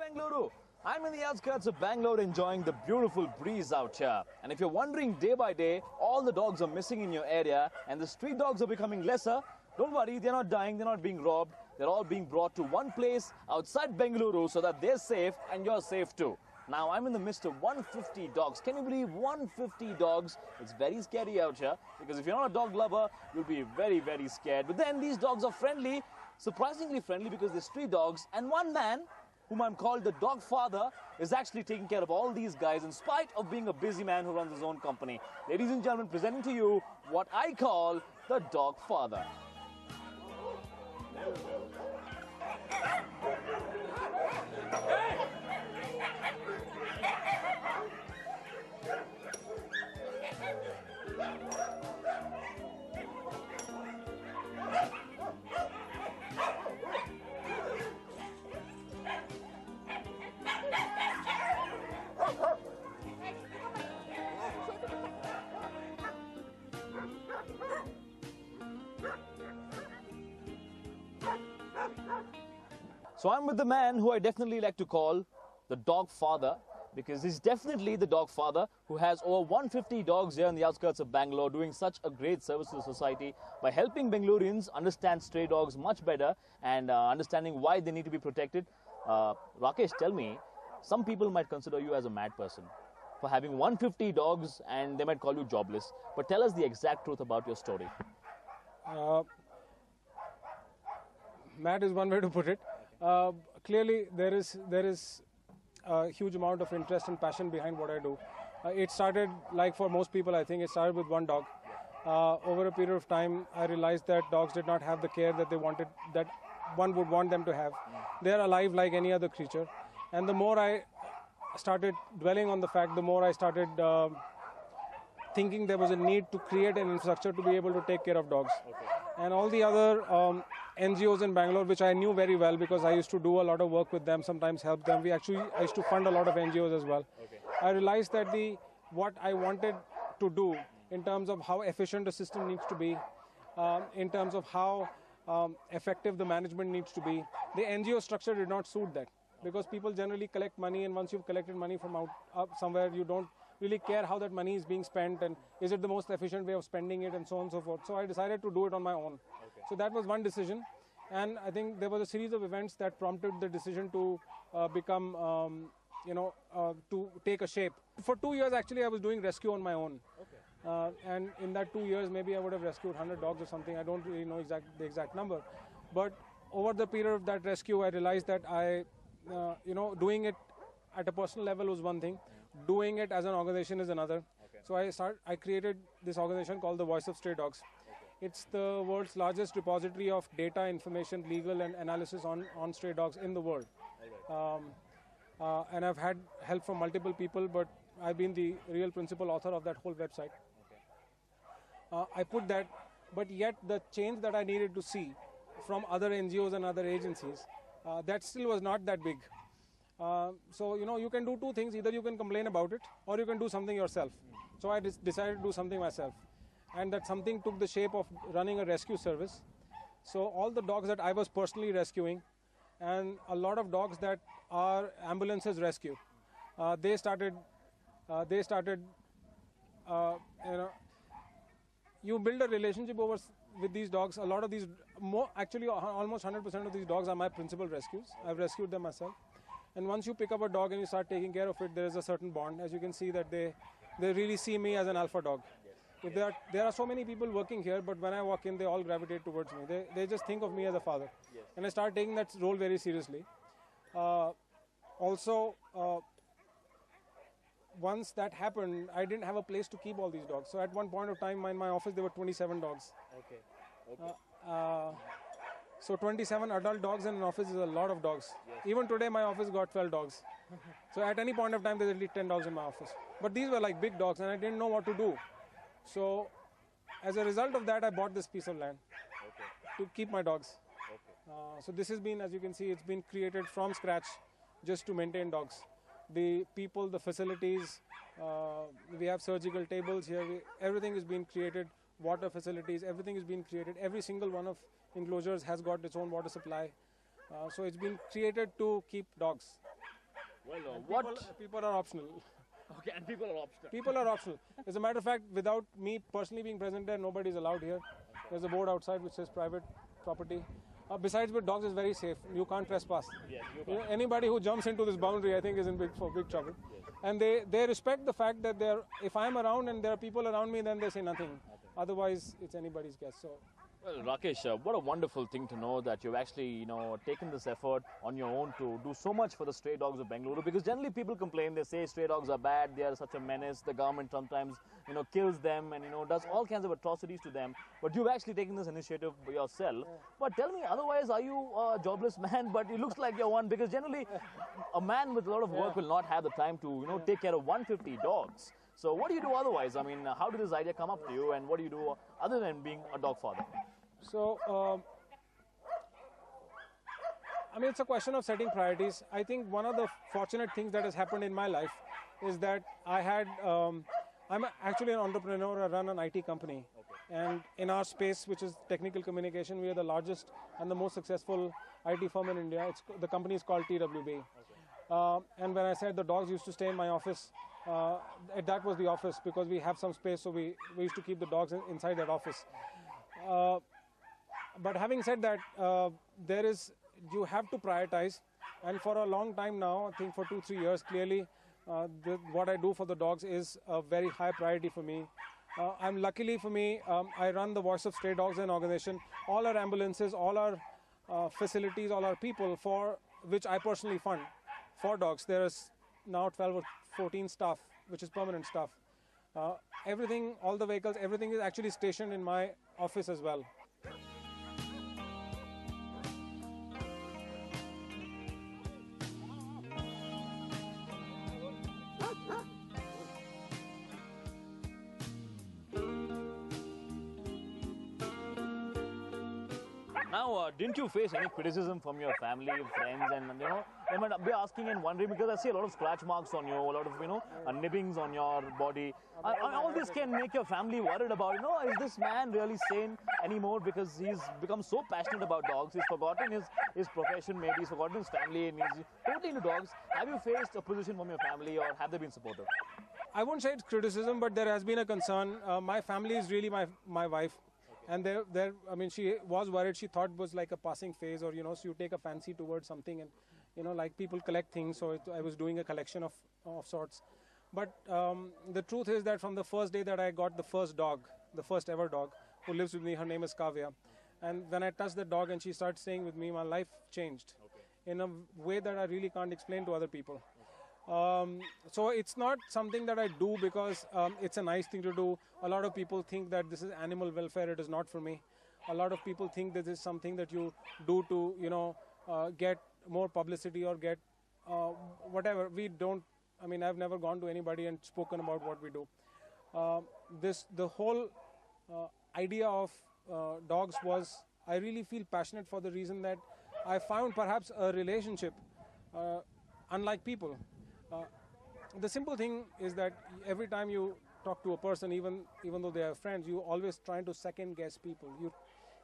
Bengaluru. I'm in the outskirts of Bangalore enjoying the beautiful breeze out here. And if you're wondering day by day, all the dogs are missing in your area and the street dogs are becoming lesser, don't worry, they're not dying, they're not being robbed. They're all being brought to one place outside Bengaluru so that they're safe and you're safe too. Now, I'm in the midst of 150 dogs. Can you believe 150 dogs? It's very scary out here because if you're not a dog lover, you'll be very, very scared. But then these dogs are friendly, surprisingly friendly because they're street dogs. And one man, whom I'm called the dog father, is actually taking care of all these guys in spite of being a busy man who runs his own company. Ladies and gentlemen, presenting to you what I call the dog father. So I'm with the man who I definitely like to call the dog father, because he's definitely the dog father who has over 150 dogs here in the outskirts of Bangalore, doing such a great service to the society by helping Bangaloreans understand stray dogs much better and understanding why they need to be protected. Rakesh, tell me, some people might consider you as a mad person for having 150 dogs and they might call you jobless. But tell us the exact truth about your story. Mad is one way to put it. Clearly, there is a huge amount of interest and passion behind what I do. It started, like for most people, I think, it started with one dog. Over a period of time, I realized that dogs did not have the care that they wanted, that one would want them to have. They are alive like any other creature. And the more I started dwelling on the fact, the more I started thinking there was a need to create an infrastructure to be able to take care of dogs. Okay. And all the other NGOs in Bangalore, which I knew very well because I used to do a lot of work with them, sometimes help them. I used to fund a lot of NGOs as well. Okay. I realized that what I wanted to do in terms of how efficient the system needs to be, in terms of how effective the management needs to be, the NGO structure did not suit that. Because people generally collect money, and once you've collected money from up somewhere, you don't really care how that money is being spent and is it the most efficient way of spending it and so on and so forth. So I decided to do it on my own. Okay. So that was one decision, and I think there was a series of events that prompted the decision to become, to take a shape. For 2 years, actually, I was doing rescue on my own. Okay. And in that 2 years, maybe I would have rescued 100 dogs or something. I don't really know the exact number. But over the period of that rescue, I realized that doing it at a personal level was one thing. Doing it as an organization is another. Okay. So I created this organization called the Voice of Stray Dogs. Okay. It's the world's largest repository of data, information, legal and analysis on stray dogs in the world. Right. And I've had help from multiple people, but I've been the real principal author of that whole website. Okay. I put that, but yet the change that I needed to see from other NGOs and other agencies, that still was not that big. So, you can do two things. Either you can complain about it or you can do something yourself. So I decided to do something myself. And that something took the shape of running a rescue service. So all the dogs that I was personally rescuing and a lot of dogs that our ambulances rescue, they started, you build a relationship with these dogs. A lot of these, almost 100% of these dogs are my principal rescues. I've rescued them myself. And once you pick up a dog and you start taking care of it, there is a certain bond. As you can see that they really see me as an alpha dog. Yes. If there are so many people working here, but when I walk in, they all gravitate towards me. They just think of me as a father. Yes. And I start taking that role very seriously. Once that happened, I didn't have a place to keep all these dogs. So at one point of time, in my office, there were 27 dogs. Okay. So 27 adult dogs in an office is a lot of dogs. Yes. Even today, my office got 12 dogs. So at any point of time, there's at least 10 dogs in my office. But these were like big dogs, and I didn't know what to do. So as a result of that, I bought this piece of land to keep my dogs. Okay. So this has been, as you can see, it's been created from scratch just to maintain dogs. The people, the facilities, we have surgical tables here. Everything is being created, water facilities, everything is being created. Every single one of enclosures has got its own water supply. So it's been created to keep dogs. Well, And what? people are optional. Okay, and people are optional. People are optional. As a matter of fact, without me personally being present there, nobody is allowed here. There's a board outside which says private property. Besides, with dogs, it's very safe. You can't trespass. Yes, you You know, anybody who jumps into this boundary, I think, is in for big trouble. And they respect the fact that if I'm around and there are people around me, then they say nothing. Otherwise, it's anybody's guess. So. Well, Rakesh, what a wonderful thing to know that you've actually, taken this effort on your own to do so much for the stray dogs of Bengaluru. Because generally people complain, they say stray dogs are bad, they are such a menace. The government sometimes, kills them and, does all kinds of atrocities to them. But you've actually taken this initiative yourself. But tell me, otherwise, are you a jobless man? But it looks like you're one, because generally a man with a lot of work will not have the time to, take care of 150 dogs. So what do you do otherwise? I mean, how did this idea come up to you, and what do you do other than being a dog father? So, it's a question of setting priorities. I think one of the fortunate things that has happened in my life is that I'm actually an entrepreneur. I run an IT company. And in our space, which is technical communication, we are the largest and the most successful IT firm in India. The company is called TWB. And when I said the dogs used to stay in my office, that was the office, because we have some space, so we used to keep the dogs inside that office. But having said that, you have to prioritize, and for a long time now, I think for 2-3 years, clearly, what I do for the dogs is a very high priority for me. Luckily for me, I run the Voice of Stray Dogs, an organization. All our ambulances, all our facilities, all our people, for which I personally fund, for dogs. There is now 12 or 14 staff, which is permanent staff. Everything, all the vehicles, everything is actually stationed in my office as well. Now, didn't you face any criticism from your family, friends, and they might be asking and wondering, because I see a lot of scratch marks on you, a lot of nibbings on your body. All this can make your family worried about, is this man really sane anymore? Because he's become so passionate about dogs, he's forgotten his profession, maybe he's forgotten his family, and he's totally into dogs. Have you faced opposition from your family, or have they been supportive? I won't say it's criticism, but there has been a concern. My family is really my wife. And she was worried. She thought it was like a passing phase, or, so you take a fancy towards something, and, like people collect things. So I was doing a collection of sorts. But the truth is that from the first day that I got the first dog, the first ever dog, who lives with me, her name is Kavya. And when I touched the dog and she started staying with me, my life changed in a way that I really can't explain to other people. So it's not something that I do because it's a nice thing to do. A lot of people think that this is animal welfare. It is not for me. A lot of people think this is something that you do to, get more publicity or get whatever. We don't. I've never gone to anybody and spoken about what we do. The whole idea of dogs was, I really feel passionate for the reason that I found perhaps a relationship unlike people. The simple thing is that every time you talk to a person, even though they are friends, you always trying to second guess people. You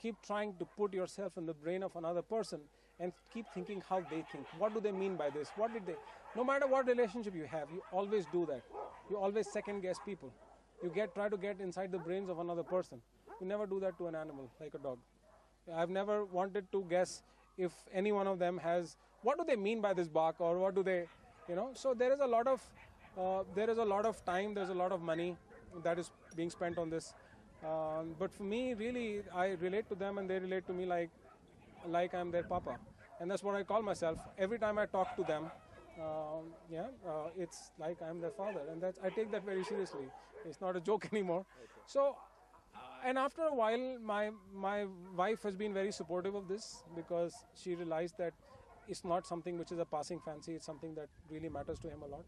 keep trying to put yourself in the brain of another person and keep thinking how they think. What do they mean by this? What did they? No matter what relationship you have, you always do that. You always second guess people. You try to get inside the brains of another person. You never do that to an animal like a dog. I've never wanted to guess if any one of them has, what do they mean by this bark, or what do they, So there is a lot of time, there's a lot of money that is being spent on this. But for me, really, I relate to them and they relate to me like I'm their papa. And that's what I call myself. Every time I talk to them, it's like I'm their father. And I take that very seriously. It's not a joke anymore. So, and after a while, my wife has been very supportive of this, because she realized that it's not something which is a passing fancy. It's something that really matters to him a lot.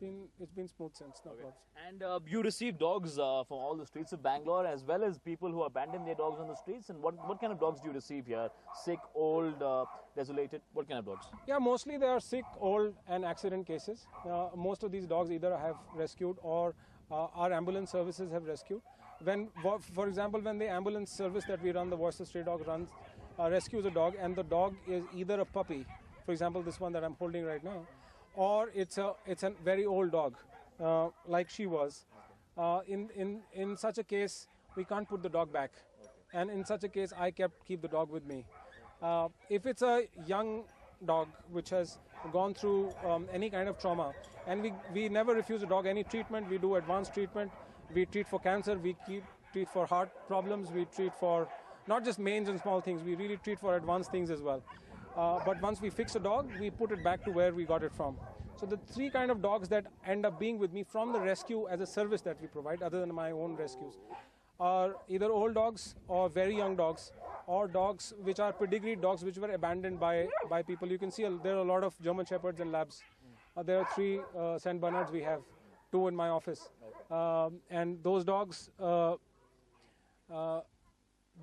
And it's been smooth since. No problems. And you receive dogs from all the streets of Bangalore, as well as people who abandon their dogs on the streets. And what kind of dogs do you receive here? Sick, old, desolated? What kind of dogs? Yeah, mostly they are sick, old, and accident cases. Most of these dogs either have rescued or our ambulance services have rescued. For example, when the ambulance service that we run, the Voice of Stray Dog runs, rescues a dog, and the dog is either a puppy, for example, this one that I'm holding right now, or it's a very old dog, like she was. In such a case, we can't put the dog back, and in such a case, I keep the dog with me. If it's a young dog which has gone through any kind of trauma, and we never refuse a dog any treatment. We do advanced treatment. We treat for cancer. We treat for heart problems. We treat for not just mange and small things. We really treat for advanced things as well. But once we fix a dog, we put it back to where we got it from. So the three kind of dogs that end up being with me from the rescue as a service that we provide, other than my own rescues, are either old dogs or very young dogs, or dogs which are pedigreed dogs which were abandoned by people. You can see there are a lot of German Shepherds and Labs. There are 3 Saint Bernards we have, 2 in my office. And those dogs,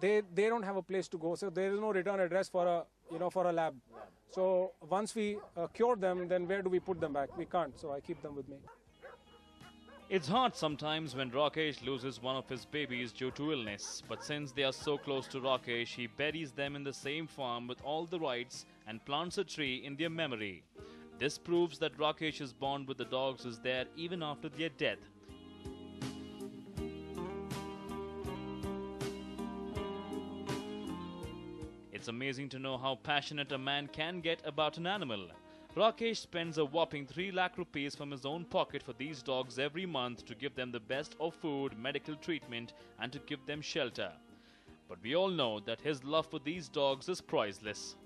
they don't have a place to go, so there is no return address for a lab. So once we cure them, then where do we put them back? We can't, so I keep them with me. It's hard sometimes when Rakesh loses one of his babies due to illness, but since they are so close to Rakesh, he buries them in the same farm with all the rights and plants a tree in their memory. This proves that Rakesh's bond with the dogs is there even after their death. It's amazing to know how passionate a man can get about an animal. Rakesh spends a whopping 3 lakh rupees from his own pocket for these dogs every month to give them the best of food, medical treatment, and to give them shelter. But we all know that his love for these dogs is priceless.